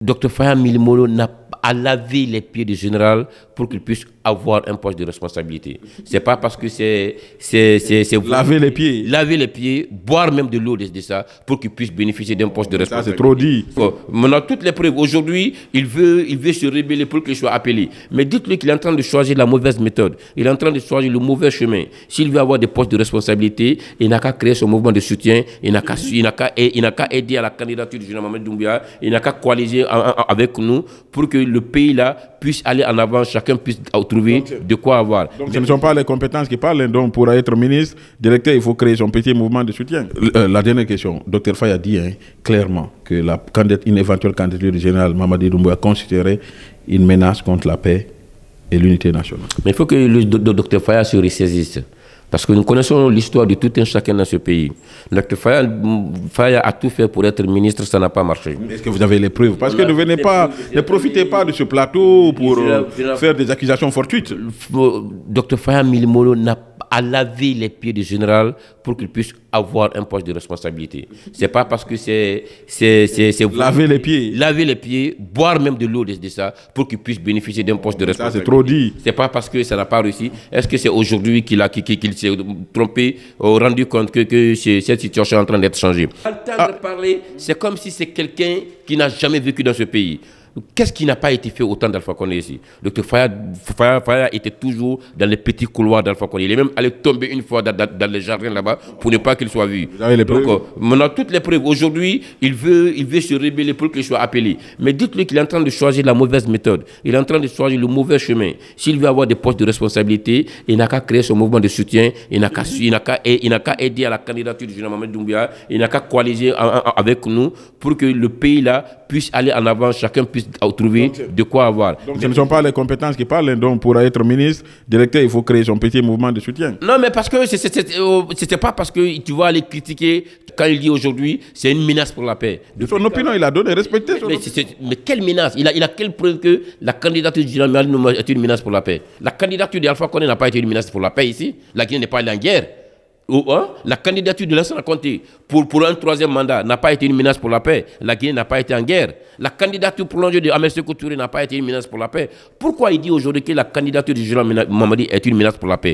Dr Faya Milimolo n'a à laver les pieds du général pour qu'il puisse avoir un poste de responsabilité. C'est pas parce que c'est laver les pieds. Laver les pieds, boire même de l'eau de ça pour qu'il puisse bénéficier d'un poste de responsabilité. Ça c'est trop dit. Maintenant toutes les preuves. Aujourd'hui, il veut se rebeller pour qu'il soit appelé. Mais dites-lui qu'il est en train de choisir la mauvaise méthode. Il est en train de choisir le mauvais chemin. S'il veut avoir des postes de responsabilité, il n'a qu'à créer son mouvement de soutien. Il n'a qu'à aider à la candidature du général Mamadi Doumbouya. Il n'a qu'à coaliser avec nous pour que le pays là puisse aller en avant, chacun puisse trouver de quoi avoir. Donc ce ne sont pas les compétences qui parlent, donc pour être ministre, directeur, il faut créer son petit mouvement de soutien. La dernière question, Dr Faya dit clairement que une éventuelle candidature du général Mamadi Doumbouya considérait une menace contre la paix et l'unité nationale. Mais il faut que le Dr Faya se ressaisisse. Parce que nous connaissons l'histoire de tout un chacun dans ce pays. Dr Faya a tout fait pour être ministre, ça n'a pas marché. Est-ce que vous avez les preuves? Parce que ne profitez pas de ce plateau pour faire des accusations fortuites. Dr Faya Milimolo n'a à laver les pieds du général pour qu'il puisse avoir un poste de responsabilité. C'est pas parce que laver les pieds. Laver les pieds, boire même de l'eau de ça pour qu'il puisse bénéficier d'un poste de responsabilité. Ça c'est trop dit. C'est pas parce que ça n'a pas réussi. Est-ce que c'est aujourd'hui qu'il s'est trompé, rendu compte que cette situation est en train d'être changée? Entendre parler, c'est comme si c'est quelqu'un qui n'a jamais vécu dans ce pays. Qu'est-ce qui n'a pas été fait au temps d'Alpha Condé ici? Dr Faya était toujours dans les petits couloirs d'Alpha Condé. Il est même allé tomber une fois dans les jardins là-bas pour ne pas qu'il soit vu. Vous avez les preuves? Donc, maintenant, toutes les preuves. Aujourd'hui, il veut se rebeller pour qu'il soit appelé. Mais dites-lui qu'il est en train de choisir la mauvaise méthode. Il est en train de choisir le mauvais chemin. S'il veut avoir des postes de responsabilité, il n'a qu'à créer son mouvement de soutien. Il n'a qu'à aider à la candidature du général Mamadi Doumbouya. Il n'a qu'à coaliser avec nous pour que le pays là puisse aller en avant, chacun puisse trouver de quoi avoir. Donc ce ne sont pas les compétences qui parlent, donc pour être ministre, directeur, il faut créer son petit mouvement de soutien. Non, mais parce que c'était pas parce que tu vas aller critiquer quand il dit aujourd'hui c'est une menace pour la paix. De son opinion, il a donné, respectez son opinion. Mais quelle menace? Il a quelle preuve que la candidature du général Mamadi Doumbouya est une menace pour la paix? La candidature d'Alpha Condé n'a pas été une menace pour la paix ici. La Guinée n'est pas allée en guerre. La candidature de Lansana Conté pour un troisième mandat n'a pas été une menace pour la paix. La Guinée n'a pas été en guerre. La candidature prolongée de Ahmed Sékou Touré n'a pas été une menace pour la paix. Pourquoi il dit aujourd'hui que la candidature du général Mamadi est une menace pour la paix?